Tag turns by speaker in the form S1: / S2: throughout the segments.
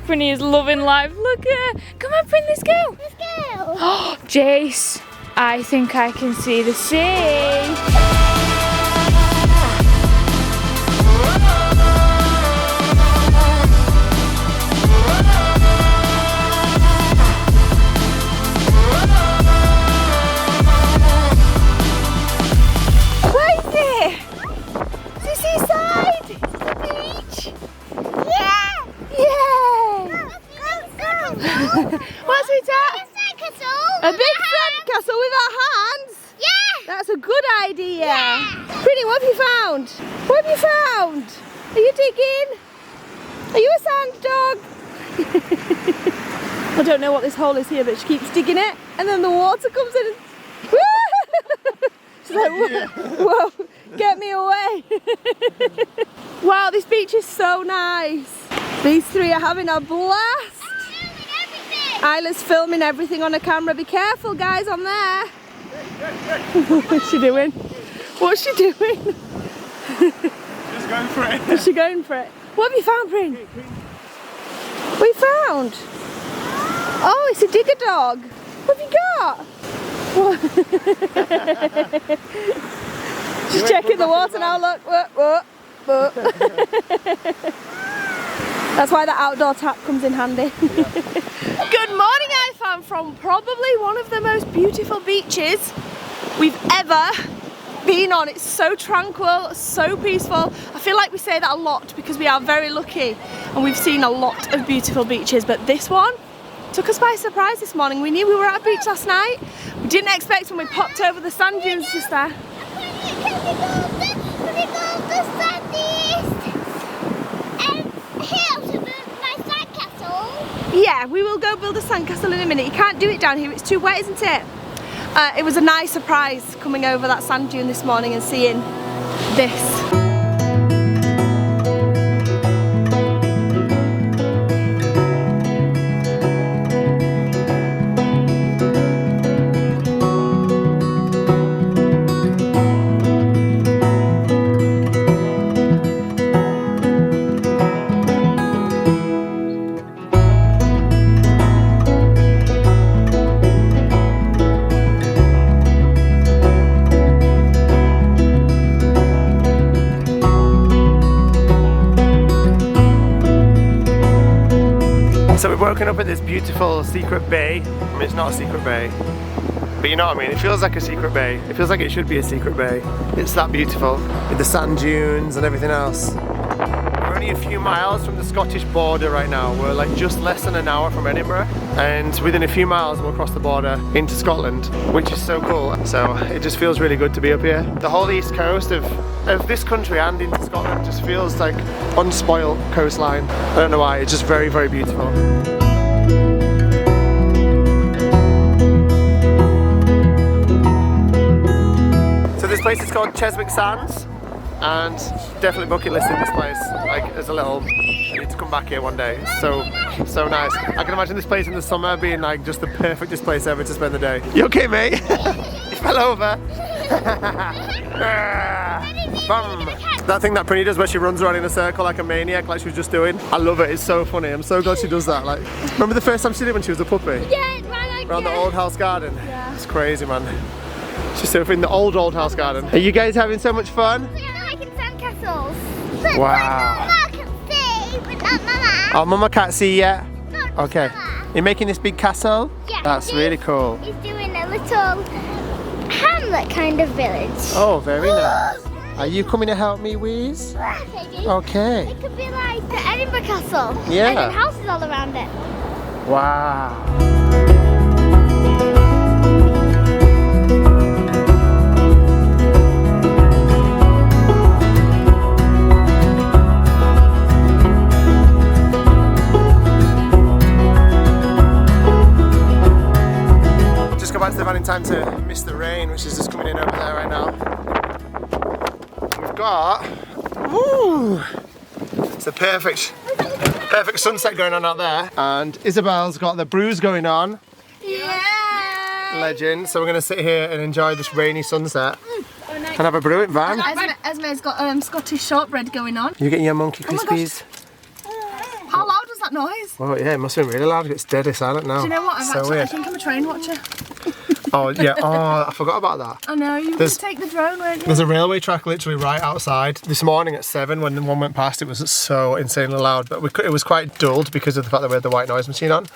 S1: Prinny is loving life. Look at her. Come on, Prin, let's go.
S2: Let's go.
S1: Oh, Jace, I think I can see the sea.
S3: What's it at? A big sandcastle with our hands?
S2: Yeah!
S3: That's a good idea.
S2: Yeah.
S3: Prinny, what have you found? What have you found? Are you digging? Are you a sand dog? I don't know what this hole is here, but she keeps digging it and then the water comes in and she's like, whoa, get me away. Wow, this beach is so nice. These three are having a blast. Isla's filming everything on a camera. Be careful, guys, on there. What's she doing? What's she doing?
S4: Just going for it.
S3: Is she going for it? What have you found, Prin? What have you found? Oh, it's a digger dog. What have you got? She's checking the water now. Look. That's why the outdoor tap comes in handy. Good morning, I'm from probably one of the most beautiful beaches we've ever been on. It's so tranquil, so peaceful. I feel like we say that a lot because we are very lucky and we've seen a lot of beautiful beaches, but this one took us by surprise this morning. We knew we were at a beach last night. We didn't expect when we popped over the sand dunes just there. Yeah, we will go build a sandcastle in a minute. You can't do it down here, it's too wet, isn't it? It was a nice surprise coming over that sand dune this morning and seeing this.
S4: So we've woken up at this beautiful secret bay. I mean, it's not a secret bay, but you know what I mean? It feels like a secret bay. It feels like it should be a secret bay. It's that beautiful, with the sand dunes and everything else. We're only a few miles from the Scottish border right now. We're like just less than an hour from Edinburgh, and within a few miles we'll cross the border into Scotland, which is so cool. So it just feels really good to be up here. The whole east coast of this country and into Scotland just feels like unspoiled coastline. I don't know why, it's just very, very beautiful. So this place is called Cheswick Sands, and definitely bucket listing this place. Like, as a little, I need to come back here one day. It's so nice. I can imagine this place in the summer being like just the perfectest place ever to spend the day. You okay, mate? You fell over. That thing that Prinny does where she runs around in a circle like a maniac, like she was just doing. I love it, it's so funny. I'm so glad she does that. Like, remember the first time she did it when she was a puppy?
S2: Yeah, right.
S4: Around the old house garden?
S2: Yeah.
S4: It's crazy, man. She's surfing the old house garden. Are you guys having so much fun?
S2: Yeah, like in sandcastles. But
S4: wow.
S2: Mama can see, but not Mama.
S4: Oh, Mama can't see yet?
S2: Not
S4: Okay.
S2: Mama.
S4: You're making this big castle?
S2: Yeah.
S4: That's really cool.
S2: He's doing a little hamlet kind of village.
S4: Oh, very nice. Are you coming to help me, Wheeze? Okay.
S2: It could be like the Edinburgh Castle.
S4: Yeah.
S2: And then houses all around it.
S4: Wow. Just got back to the van in time to miss the rain, which is just coming in over there right now. We've got, ooh, it's a perfect sunset going on out there, and Isabelle's got the brews going on.
S3: Yeah!
S4: Legend. So we're going to sit here and enjoy this rainy sunset and have a brew in van.
S3: Esmés got Scottish shortbread going on.
S4: You getting your monkey
S3: Oh my
S4: crispies?
S3: How loud was that noise?
S4: Oh yeah, it must have been really loud. It's deadly silent now.
S3: Do you know what?
S4: Weird.
S3: I think I'm a train watcher.
S4: Oh yeah, oh I forgot about that.
S3: I know, you would take the drone, weren't you?
S4: There's a railway track literally right outside. This morning at 7 when the one went past, it was so insanely loud, but it was quite dulled because of the fact that we had the white noise machine on.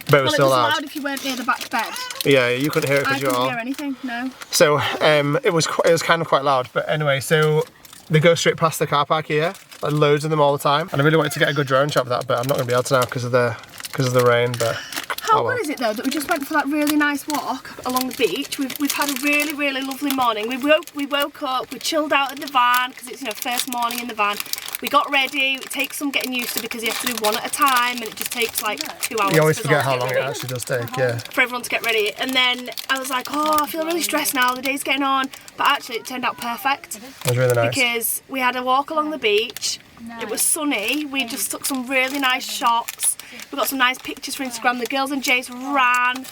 S4: But it was still loud.
S3: Loud if you weren't near the back bed.
S4: Yeah, you couldn't hear it because you were all.
S3: I couldn't hear anything, no.
S4: So it was kind of quite loud, but anyway, so they go straight past the car park here, like loads of them all the time, and I really wanted to get a good drone shot of that, but I'm not going to be able to now because of the rain. But
S3: how good is it though that we just went for that really nice walk along the beach? We've had a really lovely morning. We woke up, we chilled out in the van because it's, you know, first morning in the van. We got ready. It takes some getting used to because you have to do one at a time, and it just takes like 2 hours.
S4: You always forget how long it actually does take, yeah.
S3: For everyone to get ready. And then I was like, oh, I feel really stressed now, the day's getting on. But actually it turned out perfect.
S4: It was really nice.
S3: Because we had a walk along the beach. It was sunny. We just took some really nice shots. We got some nice pictures for Instagram. The girls and Jace ran.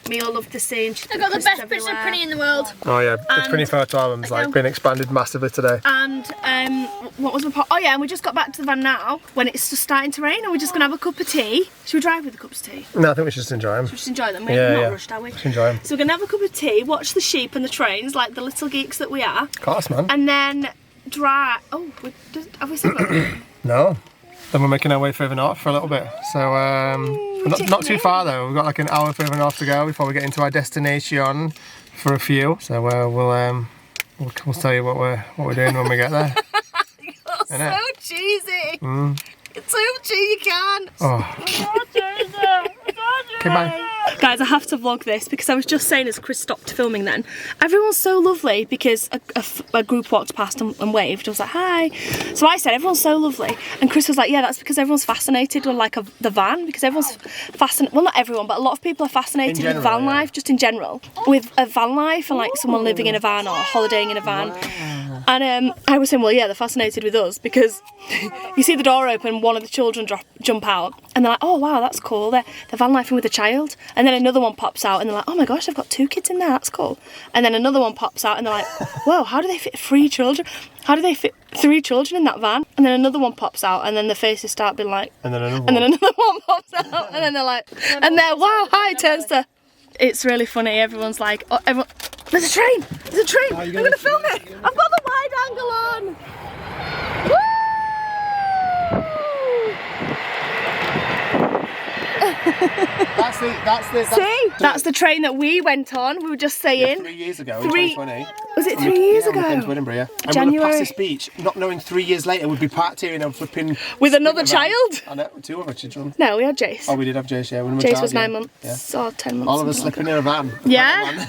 S3: Mila loved the scene.
S2: I got the best picture of Prinny in the world.
S4: Oh yeah, the Prinny photo album's like been expanded massively today.
S3: And what was my point? Oh yeah, and we just got back to the van now when it's just starting to rain, and we're just gonna have a cup of tea. Should we drive with the cups of tea?
S4: No, I think we should just enjoy them.
S3: Should we just enjoy them? We're not rushed, are we?
S4: Just enjoy them.
S3: So we're gonna have a cup of tea, watch the sheep and the trains, like the little geeks that we are.
S4: Of course, man.
S3: And then drive. Oh, have we said that?
S4: No. Then we're making our way further north for a little bit. So not too far though. We've got like an hour further north to go before we get into our destination for a few. So we'll tell you what we're doing when we get there.
S3: You're so cheesy. It's so cheesy, you can't.
S4: Oh. Okay, bye.
S3: Guys, I have to vlog this because I was just saying as Chris stopped filming then, everyone's so lovely because a group walked past and waved. I was like, hi. So I said, everyone's so lovely. And Chris was like, yeah, that's because everyone's fascinated with like the van, because everyone's fascinated, well not everyone, but a lot of people are fascinated with van life, just in general. With a van life and like someone living in a van or holidaying in a van. Wow. And I was saying, well yeah, they're fascinated with us because you see the door open, one of the children jump out and they're like, oh wow, that's cool. They're van lifing with a child. And then another one pops out and they're like, oh my gosh, I've got 2 kids in there, that's cool. And then another one pops out and they're like, whoa, how do they fit 3 children? How do they fit 3 children in that van? And then another one pops out and then the faces start being like,
S4: and then another
S3: one pops out and then they're like, and they're, wow, hi, turns to, it's really funny. Everyone's like, oh, everyone, there's a train, I'm gonna film it. I've got the wide angle on. Woo! That's the train that we went on. We were just saying.
S4: 3 years ago, in 2020.
S3: Was it 3 years ago?
S4: We came to Edinburgh, yeah. And
S3: January.
S4: we were past this beach, not knowing 3 years later we'd be parked here in a flipping...
S3: With another child?
S4: I know, 2 other children.
S3: No, we had Jace.
S4: Oh, we did have Jace, yeah.
S3: Jace was 9 months, or 10 months.
S4: All of us slipping in a van.
S3: Yeah.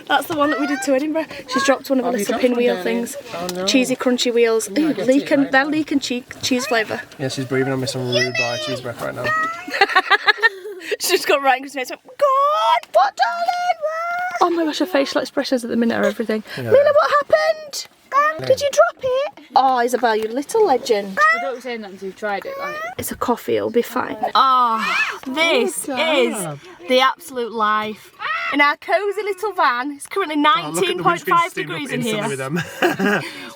S3: That's the one that we did to Edinburgh. She's dropped one of the little pinwheel things.
S4: Oh, no.
S3: Cheesy, crunchy wheels. Ooh, they're leaking cheese flavour.
S4: Yeah, she's breathing on me some rude boy cheese breath right now.
S3: She just got right in Christmas and went, God, what, darling? What? Oh my gosh, her facial expressions at the minute are everything. Yeah. Mila, what happened? Did you drop it? Oh, Isabelle, you little legend.
S1: I don't say that until you've tried it. Like.
S3: It's a coffee, it'll be fine. Oh, this is the absolute life. In our cosy little van, it's currently 19.5 degrees in here.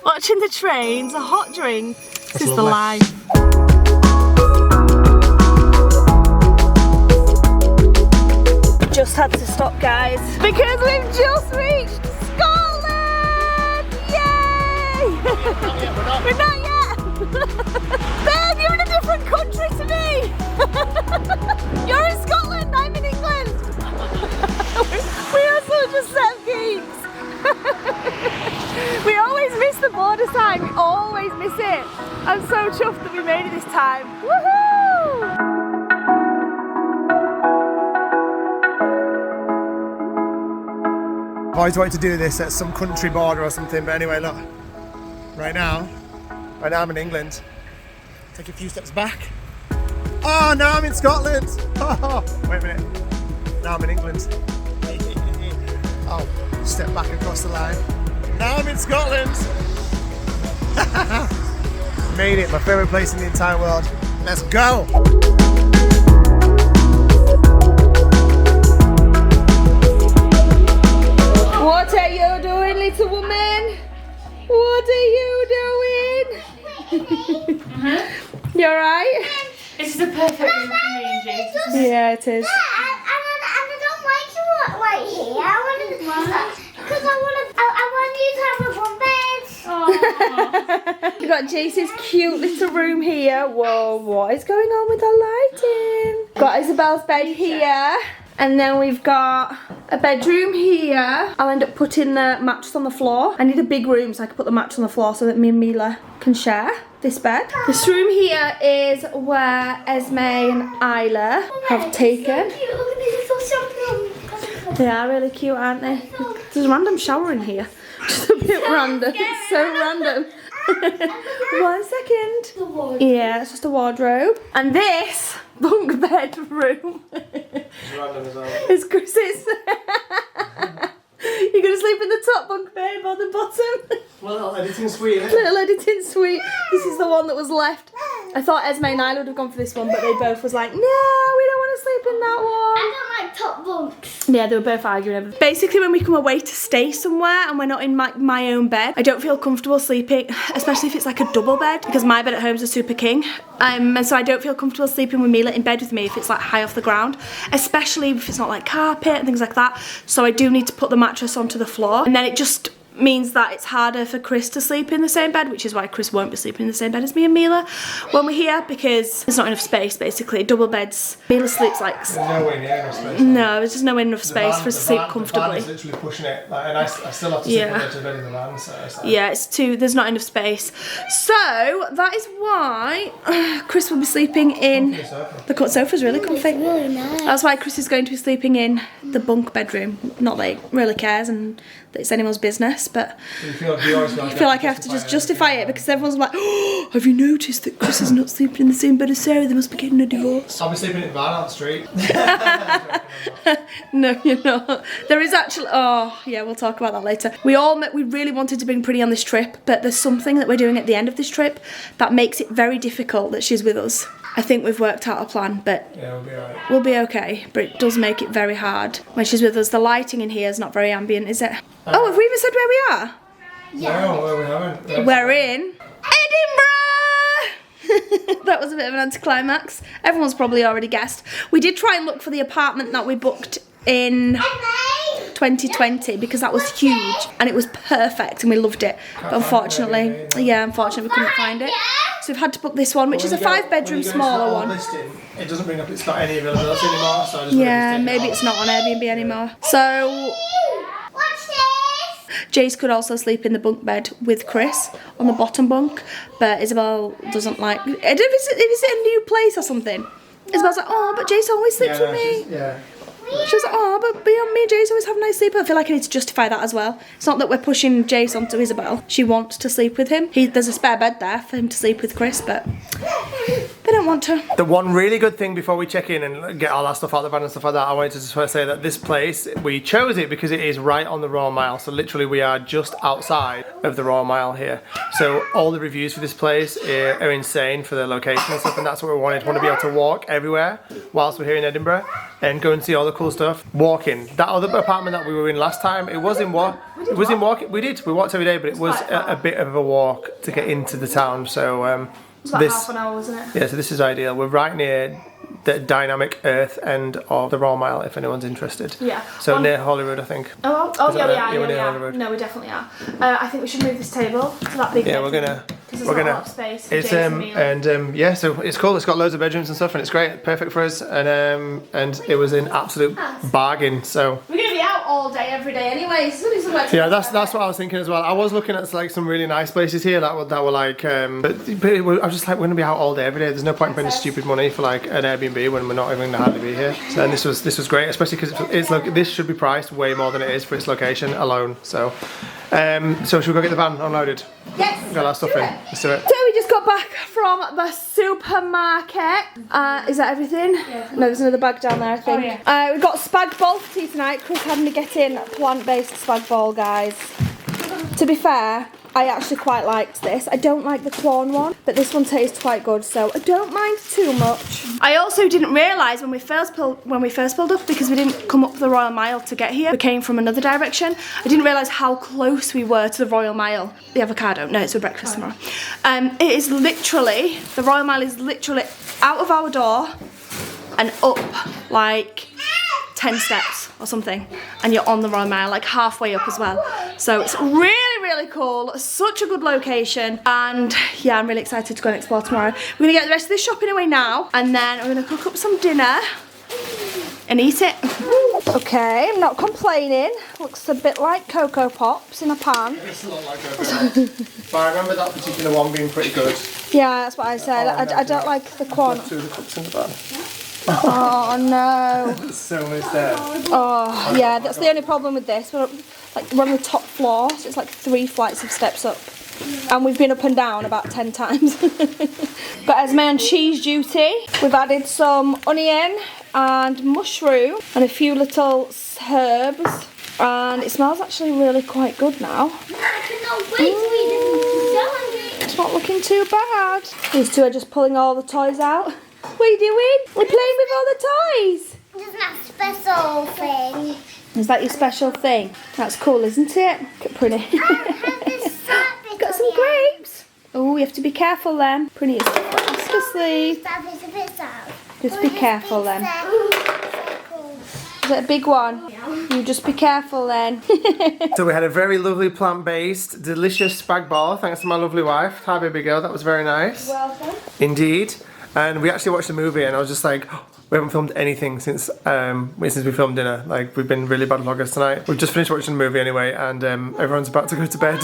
S3: Watching the trains, a hot drink. This is the life. Just had to stop, guys, because we've just reached Scotland! Yay! We're not yet! Babe, you're in a different country to me! You're in Scotland, I'm in England! We are such a set of geeks! We always miss the border sign, we always miss it! I'm so chuffed that we made it this time! Woohoo!
S4: I've always wanted to do this at some country border or something, but anyway, look. Right now I'm in England. Take a few steps back. Oh, now I'm in Scotland. Oh, wait a minute. Now I'm in England. Oh, step back across the line. Now I'm in Scotland. Made it, my favourite place in the entire world. Let's go.
S3: What are you doing, little woman? What are you doing? You alright?
S1: This is a perfect
S3: Yeah, it is.
S2: I don't like you right here. I want to, because I want you to have a bunk bed.
S3: We've got Jace's cute little room here. Whoa, what is going on with the lighting? Got Isabelle's bed here. And then we've got a bedroom here. I'll end up putting the mattress on the floor. I need a big room so I can put the mattress on the floor so that me and Mila can share this bed. This room here is where Esme and Isla have taken.
S2: Look at these little shopping.
S3: They are really cute, aren't they? There's a random shower in here. Just a bit random. It's so random. 1 second. Yeah, it's just a wardrobe. And this bunk bed room.
S4: It's random as well.
S3: It's Chris's. You're going to sleep in the top bunk, babe, or the bottom?
S4: Well, little editing suite, isn't it?
S3: Little editing suite. This is the one that was left. I thought Esme and Isla would have gone for this one, but they both was like, no, we don't want to sleep in that one.
S2: I don't like top bunks.
S3: Yeah, they were both arguing over it. Basically, when we come away to stay somewhere and we're not in my own bed, I don't feel comfortable sleeping, especially if it's like a double bed, because my bed at home is a super king. And so I don't feel comfortable sleeping with Mila in bed with me if it's like high off the ground, especially if it's not like carpet and things like that. So I do need to put the mattress onto the floor, and then it just means that it's harder for Chris to sleep in the same bed, which is why Chris won't be sleeping in the same bed as me and Mila when we're here, because there's not enough space. Basically, double beds. Mila sleeps like
S4: There's nowhere near enough space.
S3: no, there's just nowhere enough space for us to sleep comfortably.
S4: The van is literally pushing it, like, and I still have to sleep on the edge of bed in the van. So it's like,
S3: Yeah, it's too. There's not enough space, so that is why Chris will be sleeping in the sofa's really comfy.
S2: It's really nice.
S3: That's why Chris is going to be sleeping in the bunk bedroom. Not that he really cares and that it's anyone's business, but
S4: you always
S3: I feel like I have to just justify it because everyone's like, oh, have you noticed that Chris is not sleeping in the same bed as Sarah? They must be getting a divorce.
S4: I'll be sleeping in the van out the street.
S3: No, you're not. There is actually, oh yeah, we'll talk about that later. We really wanted to bring Pretty on this trip, but there's something that we're doing at the end of this trip that makes it very difficult that she's with us. I think we've worked out a plan, but
S4: Yeah, we'll be alright.
S3: we'll be okay. But it does make it very hard when she's with us. The lighting in here is not very ambient, is it? Oh, have we even said where we are?
S4: No, well, we haven't.
S3: We're in Edinburgh! That was a bit of an anticlimax. Everyone's probably already guessed. We did try and look for the apartment that we booked in 2020 because that was huge and it was perfect and we loved it. But unfortunately, we couldn't find it. So we've had to book this one, which is a 5-bedroom smaller one.
S4: Listing, it doesn't bring up, it's got any availability anymore, so I just
S3: Yeah, maybe it's not on Airbnb anymore. So
S2: What's this?
S3: Jace could also sleep in the bunk bed with Chris on the bottom bunk, but Isabelle doesn't like. I don't know if it's a new place or something. Isabelle's like, oh, but Jace always sleeps with me. She was like, oh, but me and Jace always have a nice sleep. I feel like I need to justify that as well. It's not that we're pushing Jace onto Isabelle. She wants to sleep with him. There's a spare bed there for him to sleep with Chris, but they don't want to.
S4: The one really good thing before we check in and get all that stuff out of the van and stuff like that, I wanted to just first say that this place, we chose it because it is right on the Royal Mile. So literally we are just outside of the Royal Mile here. So all the reviews for this place are insane for the location and stuff, and that's what we wanted. We want to be able to walk everywhere whilst we're here in Edinburgh and go and see all the cool stuff. Walking. That other apartment that we were in last time, it was in walk. We walked every day, but it was a bit of a walk to get into the town. So
S3: It was about half an hour, wasn't it?
S4: yeah, so this is ideal. We're right near the dynamic earth end of the Royal Mile, if anyone's interested.
S3: Yeah.
S4: So near Holyrood, I think.
S3: Oh
S4: Is that
S3: yeah,
S4: right?
S3: we
S4: near
S3: are.
S4: Holyrood.
S3: No, we definitely are. I think we should move this table to that big
S4: Yeah,
S3: bed. There's not a lot of space for Jace and Mila.
S4: yeah, so it's cool. It's got loads of bedrooms and stuff, and it's great, perfect for us. And it was an absolute bargain. So
S3: We're gonna be out all day, every day, anyway. So
S4: yeah, that's what I was thinking as well. I was looking at like some really nice places here that were like, but I was just like, we're gonna be out all day, every day. There's no point in spending stupid money for like an Airbnb when we're not even gonna hardly be here. So, and this was great, especially because this should be priced way more than it is for its location alone. So, so should we go get the van unloaded?
S3: Yes.
S4: Got that stuff in. Let's do it.
S3: So we just got back from the supermarket. Is that everything? Yeah. No, there's another bag down there, I think. Oh, yeah. We've got spag bol for tea tonight. Chris had me get in plant-based spag bol, guys. To be fair, I actually quite liked this. I don't like the corn one, but this one tastes quite good, so I don't mind too much. I also didn't realise when we first pulled up, because we didn't come up the Royal Mile to get here. We came from another direction. I didn't realise how close we were to the Royal Mile. The avocado. No, it's for breakfast tomorrow. It is literally, the Royal Mile is literally out of our door, and up like 10 steps or something, and you're on the Royal Mile, like halfway up as well. So it's really cool, such a good location, and yeah, I'm really excited to go and explore tomorrow. We're gonna get the rest of this shopping away now, and then we're gonna cook up some dinner and eat it. Okay, I'm not complaining. Looks a bit like Cocoa Pops in a pan.
S4: It's a lot like Cocoa. But I remember that particular one being pretty good.
S3: Yeah, that's what I said. I don't like the Quan.
S4: Two of the cups in the pan.
S3: Oh no.
S4: There's so much there.
S3: Oh yeah, that's the only problem with this. We're on the top floor, so it's like 3 flights of steps up. And we've been up and down about 10 times. Got Esmé on cheese duty. We've added some onion and mushroom and a few little herbs. And it smells actually really quite good now.
S2: I cannot wait to eat it.
S3: It's not looking too bad. These two are just pulling all the toys out. What are you doing? We're playing with all the toys.
S2: Isn't that a special thing?
S3: Is that your special thing? That's cool, isn't it? Look at Prinny.
S2: I have this sad bit
S3: Got
S2: on
S3: some
S2: the
S3: grapes. Oh, you have to be careful then. Prinny is fast asleep.
S2: That bit's a bit sad.
S3: Just be careful then. Is it a big one? You just be careful then.
S4: So we had a very lovely plant-based, delicious spag bol, thanks to my lovely wife. Hi baby girl, that was very nice.
S3: Welcome.
S4: Indeed. And we actually watched the movie and I was just like, oh, we haven't filmed anything since we filmed dinner. Like, we've been really bad vloggers tonight. We've just finished watching the movie anyway, and everyone's about to go to bed.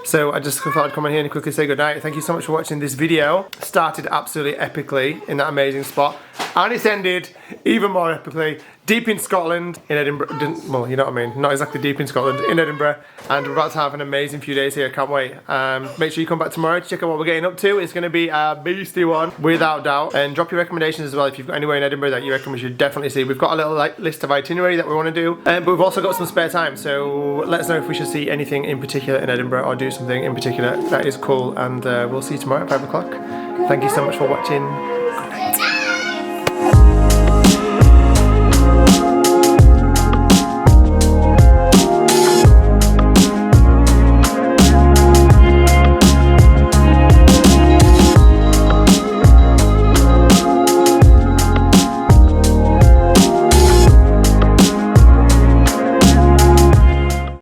S4: So I just thought I'd come in here and quickly say goodnight. Thank you so much for watching this video. Started absolutely epically in that amazing spot, and it's ended even more epically deep in Scotland, in Edinburgh. Well, you know what I mean, not exactly deep in Scotland, in Edinburgh, and we're about to have an amazing few days here. Can't wait. Make sure you come back tomorrow to check out what we're getting up to. It's going to be a beastie one, without doubt. And drop your recommendations as well if you've got anywhere in Edinburgh that you reckon we should definitely see. We've got a little list of itinerary that we want to do, but we've also got some spare time, so let us know if we should see anything in particular in Edinburgh or do something in particular that is cool, and we'll see you tomorrow at 5 o'clock. Thank you so much for watching.